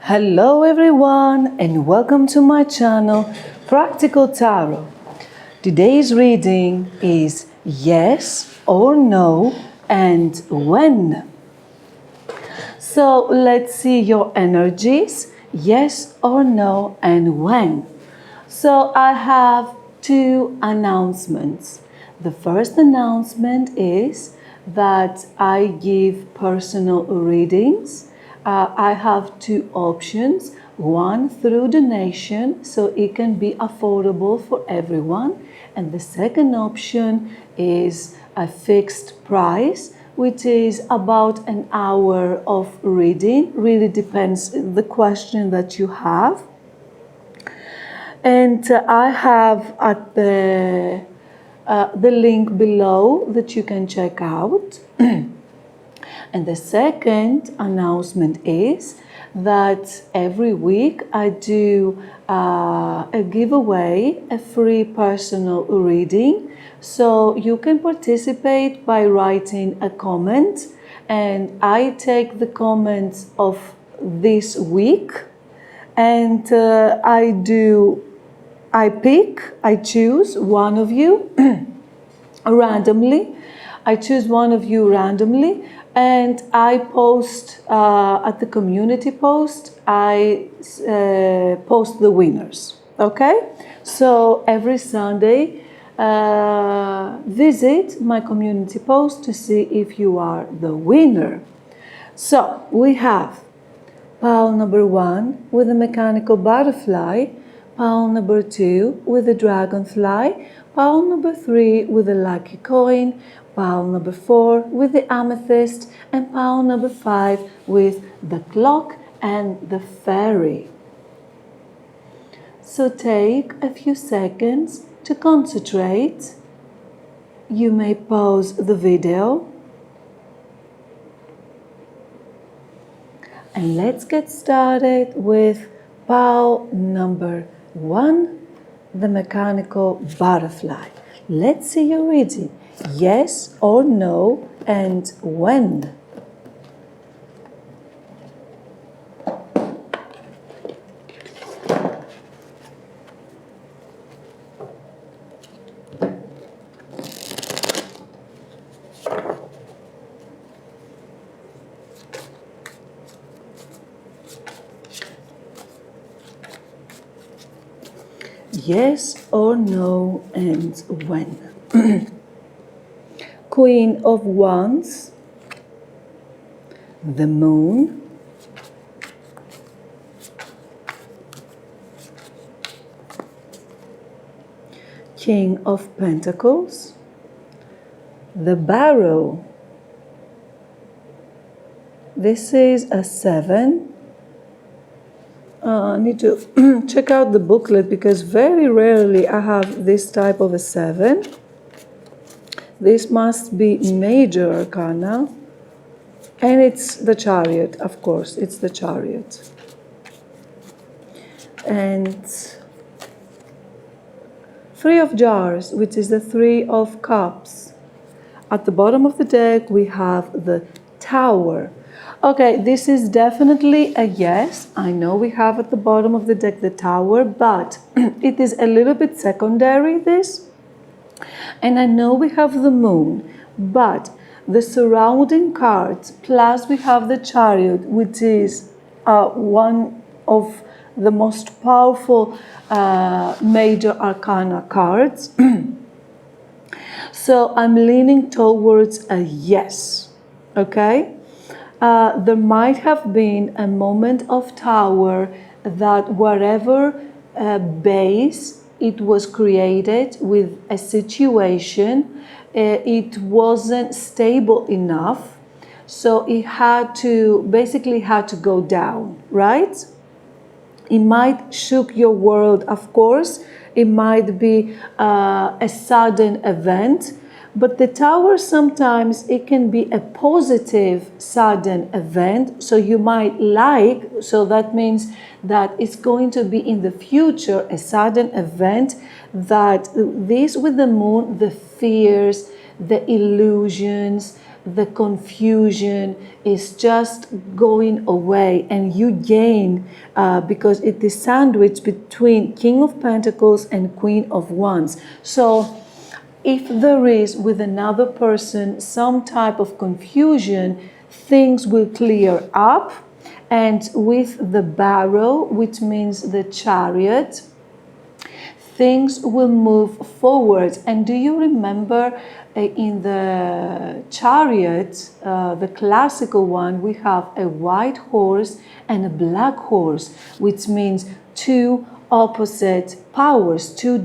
Hello everyone and welcome to my channel Practical Tarot. Today's reading is yes or no and when. So let's see your energies, yes or no and when. So I have two announcements. The first announcement is that I give personal readings. I have two options, one through donation, so it can be affordable for everyone, and the second option is a fixed price, which is about an hour of reading. Really depends the question that you have. And I have at the link below that you can check out. And the second announcement is that every week I do a giveaway, a free personal reading. So you can participate by writing a comment, and I take the comments of this week, and I choose one of you randomly. I choose one of you randomly, and I post at the community post, I post the winners, okay? So every Sunday, visit my community post to see if you are the winner. So we have pile number 1 with a mechanical butterfly, pile number 2 with a dragonfly, pile number 3 with a lucky coin, pile number 4 with the amethyst, and pile number 5 with the clock and the fairy. So take a few seconds to concentrate. You may pause the video. And let's get started with pile number 1, the mechanical butterfly. Let's see your reading. Yes or no and when. Yes or no and when. Queen of Wands, the Moon, King of Pentacles, the Barrow. This is a 7. I need to check out the booklet because very rarely I have this type of a 7. This must be major arcana. And it's the Chariot, of course, it's the Chariot. And 3 of Jars, which is the 3 of Cups. At the bottom of the deck, we have the Tower. Okay, this is definitely a yes. I know we have at the bottom of the deck the Tower, but it is a little bit secondary, this. And I know we have the Moon, but the surrounding cards, plus we have the Chariot, which is one of the most powerful major arcana cards. So I'm leaning towards a yes, okay? There might have been a moment of Tower that whatever base it was created with a situation, it wasn't stable enough, so it basically had to go down, right? It might shook your world, of course. It might be a sudden event, but the Tower sometimes it can be a positive sudden event. So you might so that means that it's going to be in the future a sudden event that this with the Moon, the fears, the illusions, the confusion is just going away, and you gain because it is sandwiched between King of Pentacles and Queen of Wands. So if there is with another person some type of confusion, things will clear up. And with the barrow, which means the Chariot, things will move forward. And do you remember in the Chariot, the classical one, we have a white horse and a black horse, which means two opposite powers, two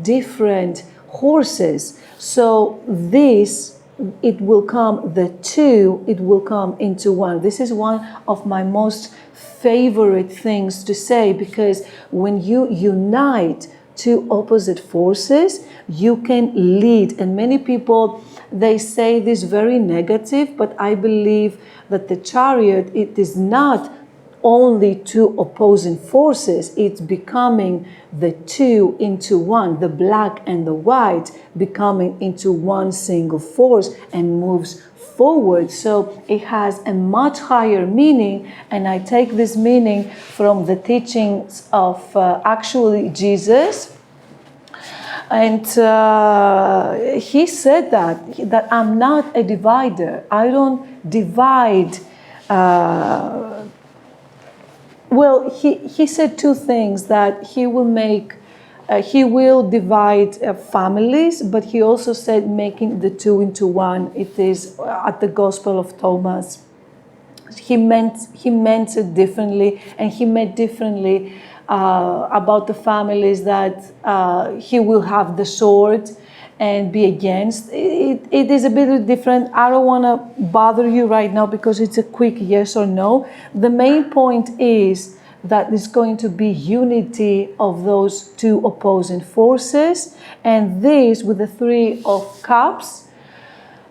different horses. So this, it will come, the two, it will come into one. This is one of my most favorite things to say, because when you unite two opposite forces, you can lead. And many people, they say this very negative, but I believe that the Chariot, it is not only two opposing forces, it's becoming the two into one, the black and the white becoming into one single force and moves forward. So it has a much higher meaning, and I take this meaning from the teachings of actually Jesus. And he said that I'm not a divider. I don't divide. Well, he said two things, that he will divide families, but he also said making the two into one. It is at the Gospel of Thomas. He meant it differently, and he meant differently about the families that he will have the sword and be against. It is a bit different. I don't want to bother you right now because it's a quick yes or no. The main point is that there's going to be unity of those two opposing forces, and this with the Three of Cups,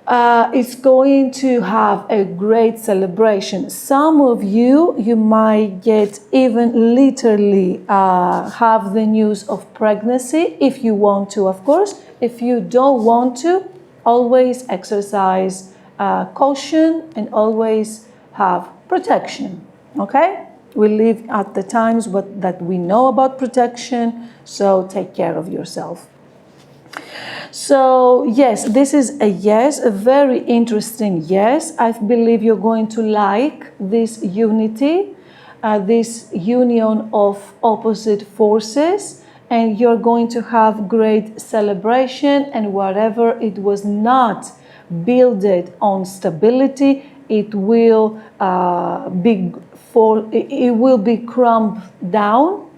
it's going to have a great celebration. Some of you might get even literally have the news of pregnancy, if you want to, of course. If you don't want to, always exercise caution and always have protection, okay? We live at the times that we know about protection, so take care of yourself. So yes, this is a yes, a very interesting yes. I believe you're going to like this unity, this union of opposite forces, and you're going to have great celebration, and whatever it was not built on stability, it will be crumbed down.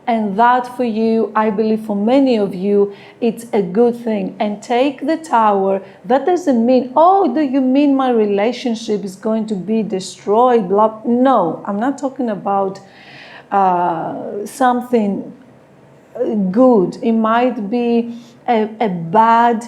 And that for you, I believe for many of you, it's a good thing. And take the Tower. That doesn't mean, oh, do you mean my relationship is going to be destroyed? Blah. No, I'm not talking about something good. It might be a bad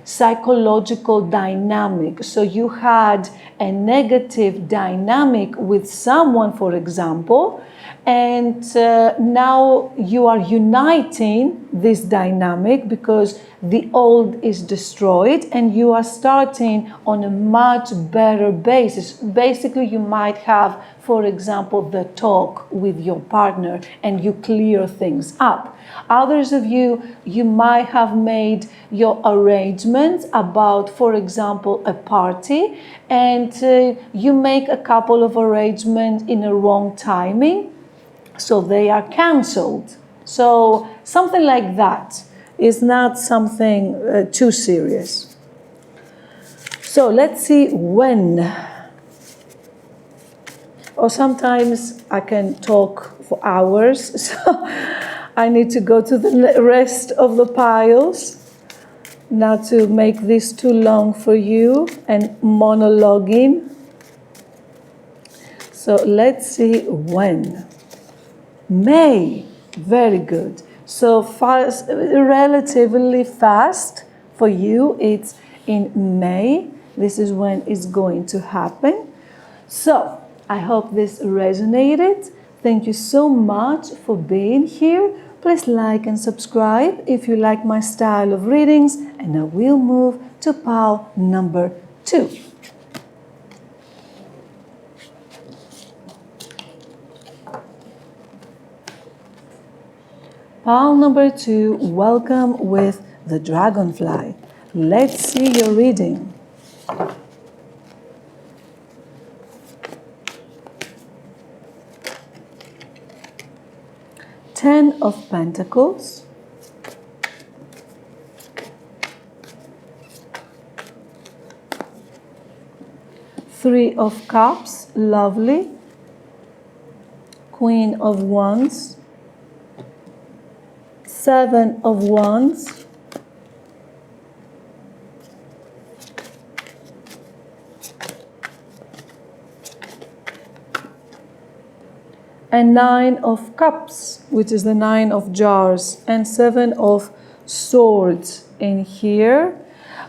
psychological dynamic. So you had a negative dynamic with someone, for example, and now you are uniting this dynamic because the old is destroyed and you are starting on a much better basis. Basically, you might have, for example, the talk with your partner and you clear things up. Others of you, you might have made your arrangements about, for example, a party, and you make a couple of arrangements in a wrong timing, so they are cancelled. So something like that is not something too serious. So let's see when. Or sometimes I can talk for hours, so I need to go to the rest of the piles, not to make this too long for you and monologuing. So let's see when. May, very good. So fast, relatively fast for you, it's in May. This is when it's going to happen. So I hope this resonated. Thank you so much for being here. Please like and subscribe if you like my style of readings, and I will move to pile number 2. Pile number 2, welcome with the dragonfly. Let's see your reading. Ten of Pentacles, Three of Cups, lovely, Queen of Wands, Seven of Wands, and Nine of Cups, which is the Nine of Jars, and Seven of Swords in here.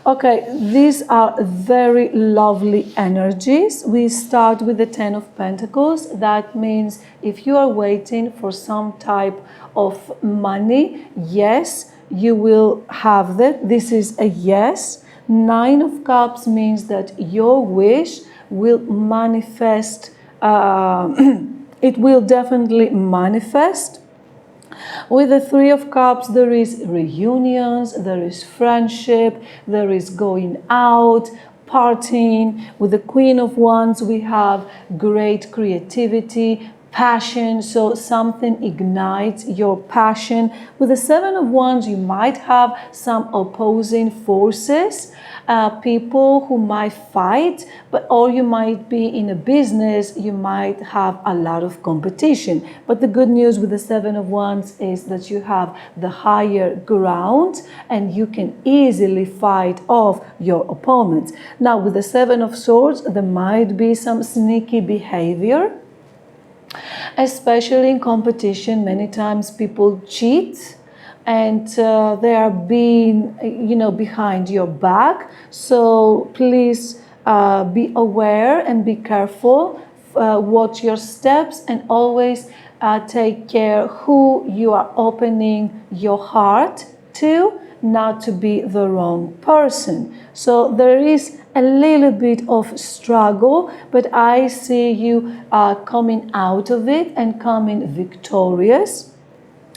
Okay, these are very lovely energies. We start with the Ten of Pentacles. That means if you are waiting for some type of money, yes, you will have that. This is a yes. Nine of Cups means that your wish will manifest. It will definitely manifest. With the Three of Cups, there is reunions, there is friendship, there is going out, partying. With the Queen of Wands, we have great creativity, passion, so something ignites your passion. With the Seven of Wands, you might have some opposing forces, people who might fight, or you might be in a business, you might have a lot of competition. But the good news with the Seven of Wands is that you have the higher ground and you can easily fight off your opponents. Now with the Seven of Swords, there might be some sneaky behavior, especially in competition. Many times people cheat and they are being, behind your back. So please be aware and be careful. Watch your steps and always take care who you are opening your heart to, not to be the wrong person. So there is a little bit of struggle, but I see you coming out of it and coming victorious,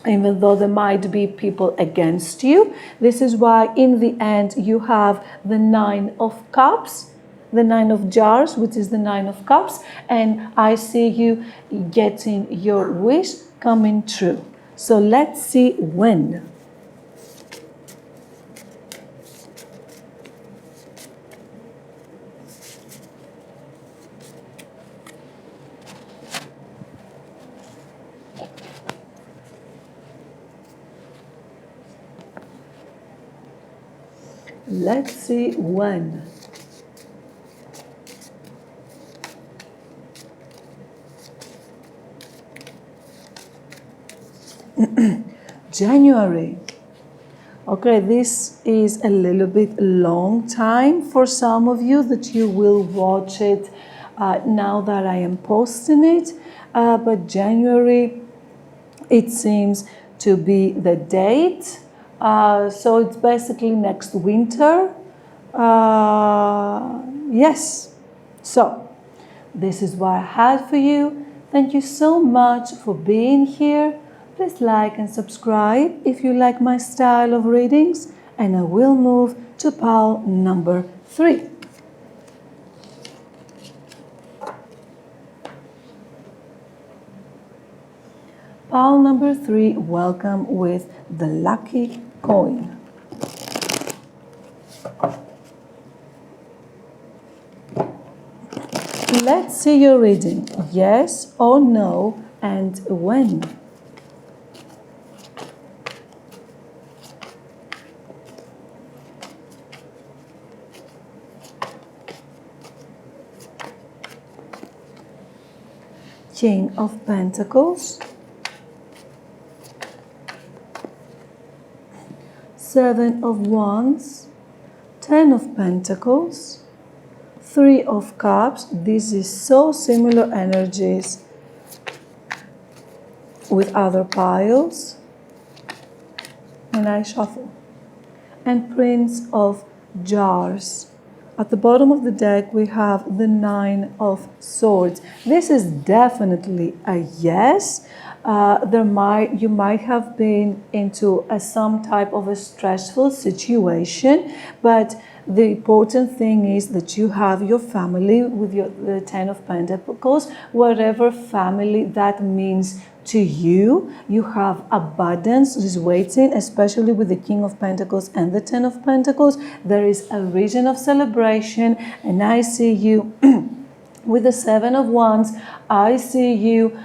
even though there might be people against you. This is why in the end you have the Nine of Cups, the Nine of Jars, which is the Nine of Cups, and I see you getting your wish coming true. So let's see when. Let's see when. January. Okay, this is a little bit long time for some of you that you will watch it now that I am posting it. But January, it seems to be the date. So it's basically next winter. Yes. So this is what I had for you. Thank you so much for being here. Please like and subscribe if you like my style of readings. And I will move to pile number 3. Pile number 3, welcome with the lucky coin. Let's see your reading. Yes or no, and when. King of Pentacles, Seven of Wands, Ten of Pentacles, Three of Cups. This is so similar energies with other piles. And I shuffle. And Prince of Jars. At the bottom of the deck, we have the Nine of Swords. This is definitely a yes. You might have been into some type of a stressful situation, but the important thing is that you have your family with the Ten of Pentacles, whatever family that means to you. You have abundance is waiting, especially with the King of Pentacles and the Ten of Pentacles. There is a reason of celebration, and I see you with the Seven of Wands. I see you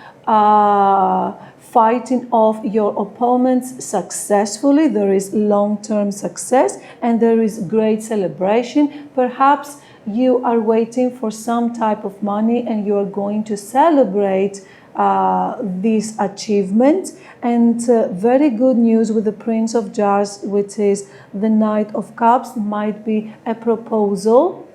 fighting off your opponents successfully. There is long-term success and there is great celebration. Perhaps you are waiting for some type of money and you are going to celebrate this achievement. And very good news with the Prince of Jars, which is the Knight of Cups. Might be a proposal,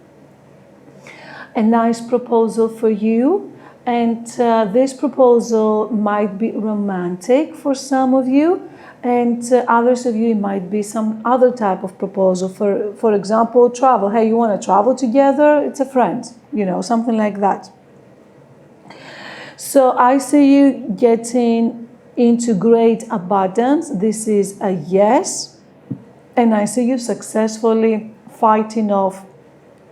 a nice proposal for you. And this proposal might be romantic for some of you, and others of you, it might be some other type of proposal. For example, travel. Hey, you want to travel together? It's a friend, something like that. So I see you getting into great abundance. This is a yes. And I see you successfully fighting off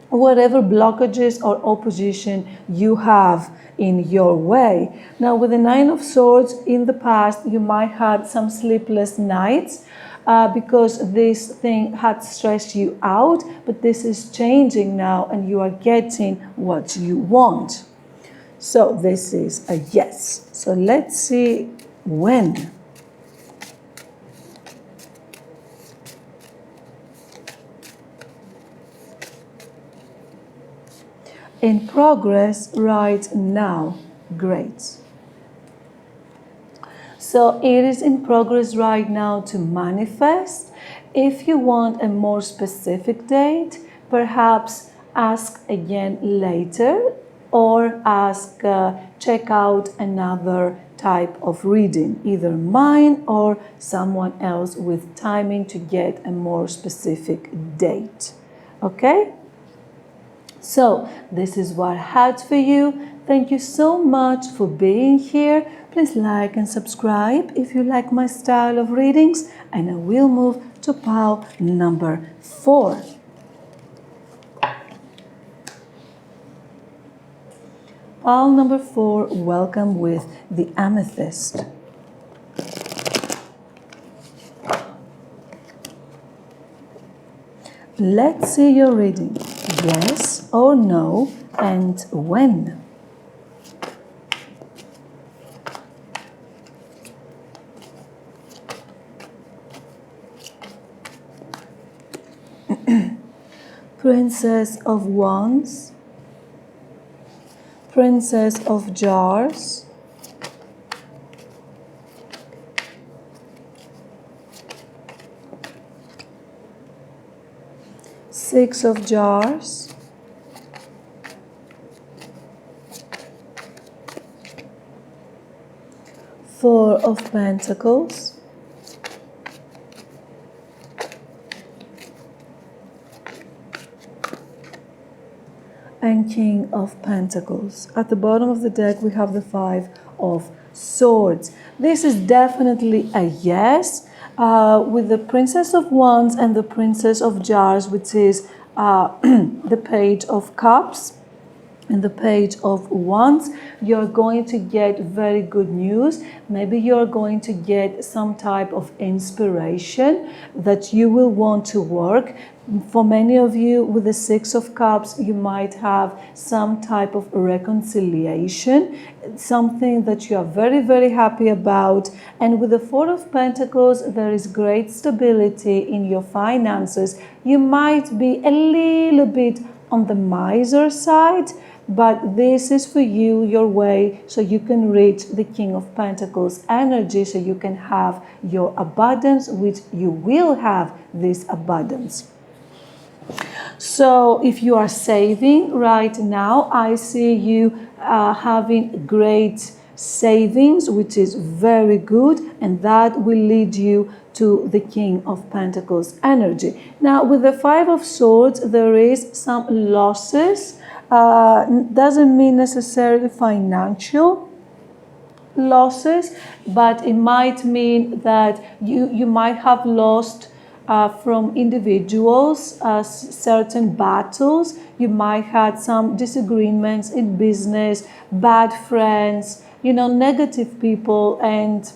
whatever blockages or opposition you have in your way. Now, with the Nine of Swords, in the past, you might have some sleepless nights because this thing had stressed you out, but this is changing now and you are getting what you want. So this is a yes. So let's see when. In progress right now. Great. So it is in progress right now to manifest. If you want a more specific date, perhaps ask again later, or check out another type of reading, either mine or someone else with timing to get a more specific date. Okay? So this is what I had for you. Thank you so much for being here. Please like and subscribe if you like my style of readings, and I will move to pile number 4. Pile number 4, welcome with the amethyst. Let's see your reading. Yes or no, and when. Princess of Wands, Princess of Jars, Six of Jars, Four of Pentacles, and King of Pentacles. At the bottom of the deck, we have the Five of Swords. This is definitely a yes. With the Princess of Wands and the Princess of Jars, which is the Page of Cups and the Page of Wands, you're going to get very good news. Maybe you're going to get some type of inspiration that you will want to work. For many of you, with the Six of Cups, you might have some type of reconciliation, something that you are very, very happy about. And with the Four of Pentacles, there is great stability in your finances. You might be a little bit on the miser side, but this is for you, your way, so you can reach the King of Pentacles energy, so you can have your abundance, which you will have this abundance. So if you are saving right now, I see you having great savings, which is very good, and that will lead you to the King of Pentacles energy. Now, with the Five of Swords, there is some losses. Doesn't mean necessarily financial losses, but it might mean that you might have lost from individuals certain battles. You might have some disagreements in business, bad friends, negative people, and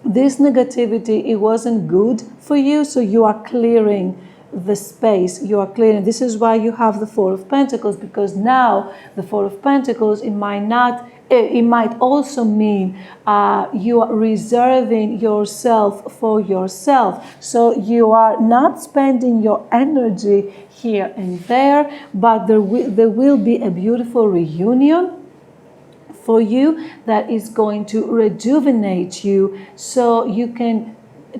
this negativity, it wasn't good for you, so you are clearing the space. You are clearing. This is why you have the Four of Pentacles, because now the Four of Pentacles, it might also mean you are reserving yourself for yourself. So you are not spending your energy here and there, but there will be a beautiful reunion for you that is going to rejuvenate you, so you can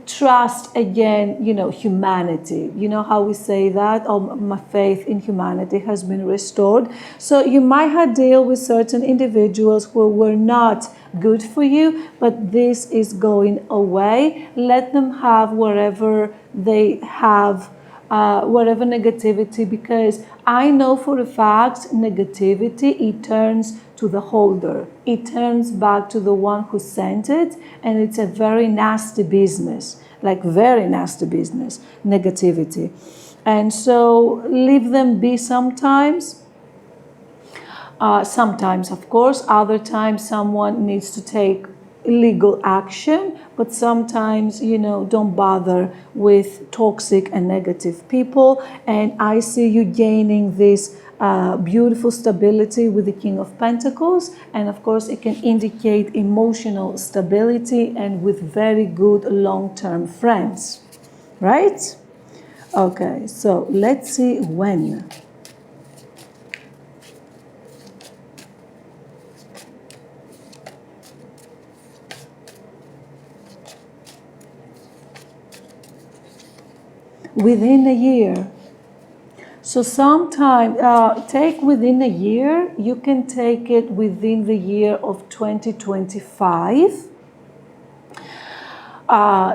trust again, humanity. You know how we say that? Oh, my faith in humanity has been restored. So you might have dealt with certain individuals who were not good for you, but this is going away. Let them have wherever they have whatever negativity, because I know for a fact negativity, it turns to the holder. It turns back to the one who sent it, and it's a very nasty business, like very nasty business, negativity. And so leave them be sometimes. Sometimes, of course, other times someone needs to take legal action, but sometimes, don't bother with toxic and negative people. And I see you gaining this beautiful stability with the King of Pentacles, and of course it can indicate emotional stability and with very good long-term friends, right? Okay, so let's see when. Within a year. So sometime, take within a year, you can take it within the year of 2025.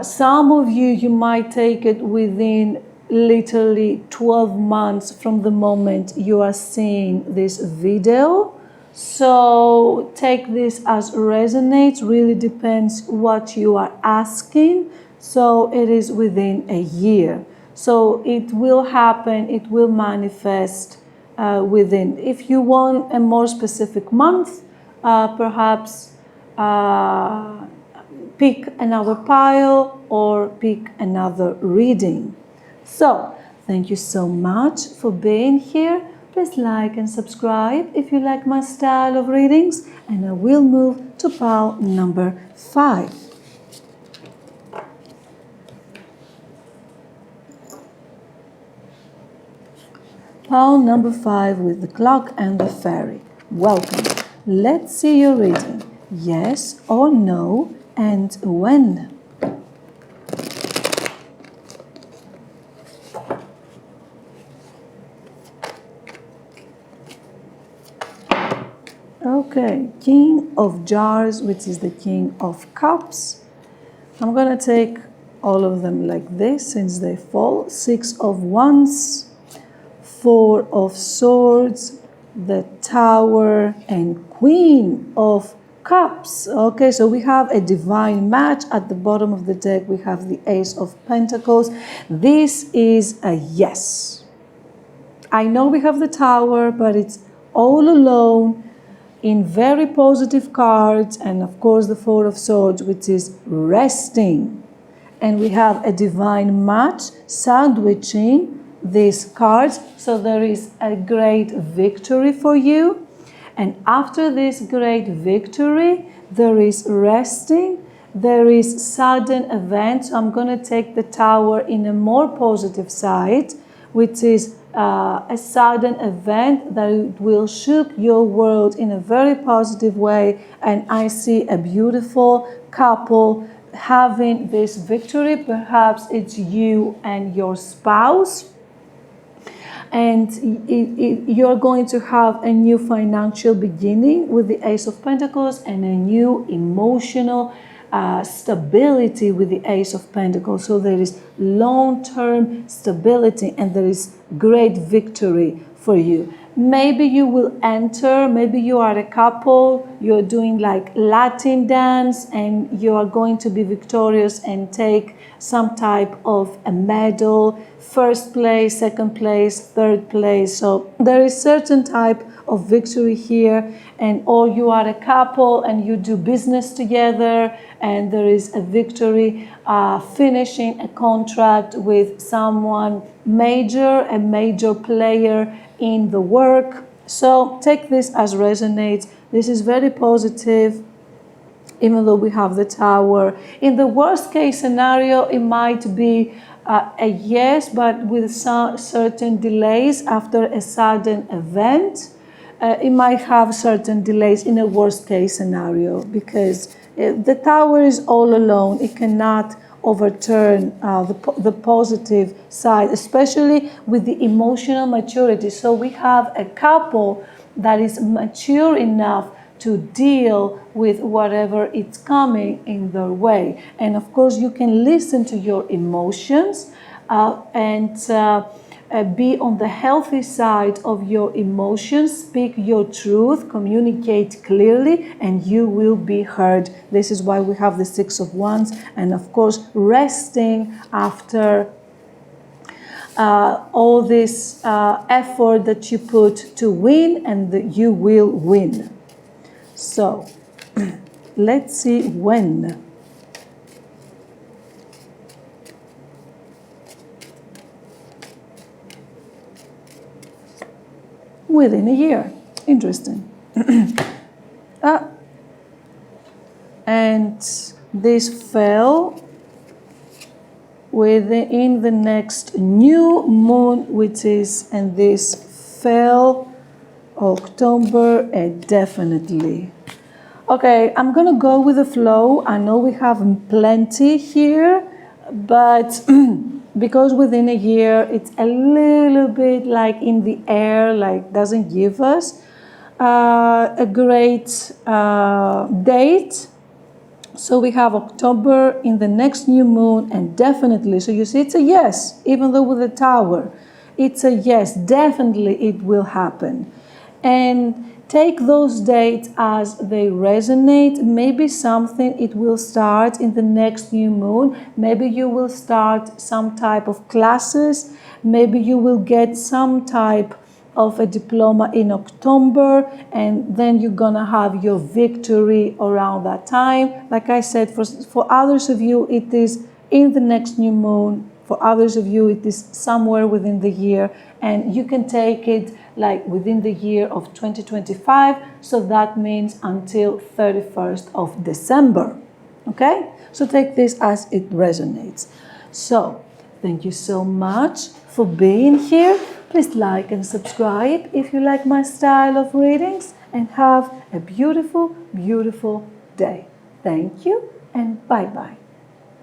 Some of you might take it within literally 12 months from the moment you are seeing this video. So take this as resonates, really depends what you are asking. So it is within a year. So it will happen, it will manifest within. If you want a more specific month, perhaps pick another pile or pick another reading. So, thank you so much for being here. Please like and subscribe if you like my style of readings, and I will move to pile number 5. Pile number 5 with the clock and the fairy. Welcome. Let's see your reading. Yes or no, and when. Okay, King of Jars, which is the King of Cups. I'm going to take all of them like this since they fall. 6 of Wands. 4 of Swords, the Tower, and Queen of Cups. Okay, so we have a divine match. At the bottom of the deck, we have the Ace of Pentacles. This is a yes. I know we have the Tower, but it's all alone in very positive cards, and of course the 4 of Swords, which is resting. And we have a divine match sandwiching these cards, so there is a great victory for you. And after this great victory, there is resting, there is sudden event. So I'm going to take the Tower in a more positive side, which is a sudden event that will shook your world in a very positive way. And I see a beautiful couple having this victory. Perhaps it's you and your spouse. And you're going to have a new financial beginning with the Ace of Pentacles and a new emotional stability with the Ace of Pentacles. So there is long-term stability and there is great victory for you. Maybe you will enter, maybe you are a couple, you're doing like Latin dance and you are going to be victorious and take some type of a medal, first place, second place, third place. So there is certain type of victory here, and or you are a couple and you do business together and there is a victory, finishing a contract with someone major, a major player in the work. So take this as resonates. This is very positive, even though we have the Tower. In the worst case scenario, it might be a yes, but with some certain delays after a sudden event. It might have certain delays in a worst case scenario because the Tower is all alone. It cannot overturn the positive side, especially with the emotional maturity. So we have a couple that is mature enough to deal with whatever is coming in their way. And of course, you can listen to your emotions and be on the healthy side of your emotions, speak your truth, communicate clearly, and you will be heard. This is why we have the Six of Wands, and of course, resting after all this effort that you put to win, and you will win. So, let's see when. Within a year. Interesting. And this fell within the next new moon, which is, and this fell October, definitely. Okay, I'm gonna go with the flow. I know we have plenty here, but because within a year it's a little bit like in the air, like doesn't give us a great date. So we have October in the next new moon, and definitely, so you see it's a yes, even though with the Tower, it's a yes, definitely it will happen. And take those dates as they resonate. Maybe something it will start in the next new moon. Maybe you will start some type of classes. Maybe you will get some type of a diploma in October, and then you're gonna have your victory around that time. Like I said, for others of you, it is in the next new moon. For others of you, it is somewhere within the year, and you can take it like within the year of 2025, so that means until 31st of December, okay? So take this as it resonates. So, thank you so much for being here. Please like and subscribe if you like my style of readings, and have a beautiful, beautiful day. Thank you, and bye-bye.